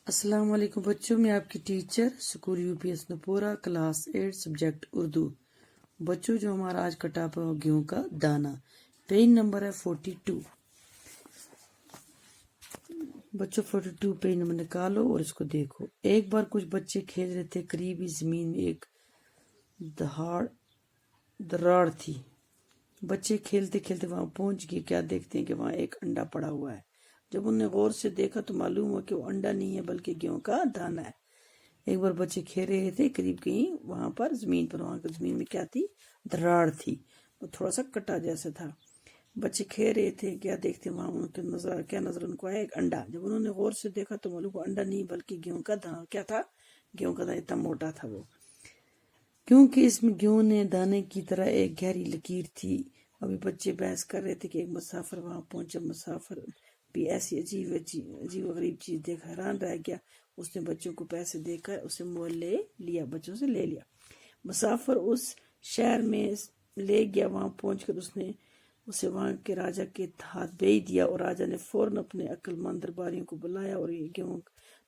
السلام علیکم بچوں، میں آپ کی ٹیچر اسکول UPS نپورہ کلاس 8 سبجیکٹ اردو۔ بچوں جو ہمارا آج کا ٹاپک ہے گیہوں کا دانہ، پیج نمبر ہے 42۔ بچوں 42 پیج نمبر نکالو اور اس کو دیکھو۔ ایک بار کچھ بچے کھیل رہے تھے، قریبی زمین میں ایک دراڑ تھی۔ بچے کھیلتے کھیلتے وہاں پہنچ گئے، کیا دیکھتے ہیں کہ وہاں ایک انڈا پڑا ہوا ہے۔ جب انہوں نے غور سے دیکھا تو معلوم ہوا کہ وہ انڈا نہیں ہے بلکہ گیہوں کا دانہ ہے۔ ایک بار بچے کھیل رہے تھے قریب کہیں وہاں پر زمین پر، وہاں کی زمین میں کیا تھی؟ دراڑ تھی، وہ تھوڑا سا کٹا جیسا تھا۔ بچے کھیل رہے تھے، کیا دیکھتے وہاں ان کے نظر ان کو آیا ایک انڈا۔ جب انہوں نے غور سے دیکھا تو معلوم ہوا انڈا نہیں بلکہ گیہوں کا دانہ۔ کیا تھا؟ گیہوں کا دانہ، اتنا موٹا تھا وہ، کیونکہ اس میں گیہوں نے دانے کی طرح ایک گہری لکیر تھی۔ ابھی بچے بحث کر رہے تھے کہ ایک مسافر وہاں پہنچا، مسافر بھی ایسی عجیب و غریب چیز دیکھ حیران رہ گیا۔ اس نے بچوں کو پیسے دے کر اسے مول لے لیا، بچوں سے لے لیا۔ مسافر اس شہر میں لے گیا، وہاں پہنچ کر اس نے اسے وہاں کے راجا کے ہاتھ بھیج دیا، اور راجا نے فوراً اپنے عقل مند درباریوں کو بلایا اور یہ گیہوں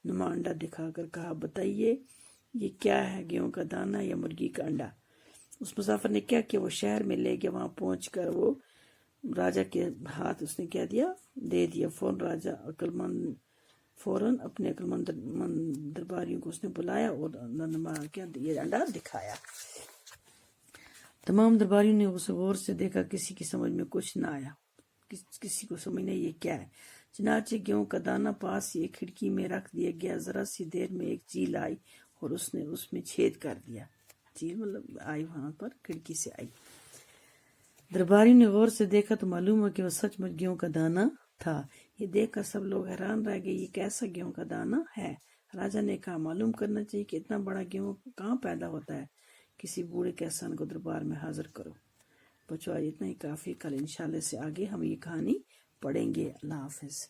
نما انڈا دکھا کر کہا، بتائیے یہ کیا ہے، گیہوں کا دانہ یا مرغی کا انڈا؟ اس مسافر نے کیا کیا، وہ شہر میں لے گیا، وہاں پہنچ کر وہ راجا کے ہاتھ اس نے کیا دیا، دے دیا۔ فوراً اپنے عقل مند درباریوں کو اس نے بلایا اور کیا یہ انڈا دکھایا۔ تمام درباریوں نے اسے غور سے دیکھا، کسی کی سمجھ میں کچھ نہ آیا، کسی کو سمجھ نہیں یہ کیا ہے۔ چنانچہ گیہوں کا دانہ پاس ہی ایک کھڑکی میں رکھ دیا گیا۔ ذرا سی دیر میں ایک چیل آئی اور اس نے اس میں چھید کر دیا۔ چیل مطلب آئی، وہاں پر کھڑکی سے آئی۔ درباریوں نے غور سے دیکھا تو معلوم ہوا کہ وہ سچ مچ گیہوں کا دانہ تھا۔ یہ دیکھ کر سب لوگ حیران رہ گئے، یہ کیسا گیہوں کا دانہ ہے؟ راجا نے کہا، معلوم کرنا چاہیے کہ اتنا بڑا گیہوں کہاں پیدا ہوتا ہے۔ کسی بوڑھے کسان کو دربار میں حاضر کرو۔ بچوں آج اتنا ہی کافی، کل انشاءاللہ سے آگے ہم یہ کہانی پڑھیں گے۔ اللہ حافظ۔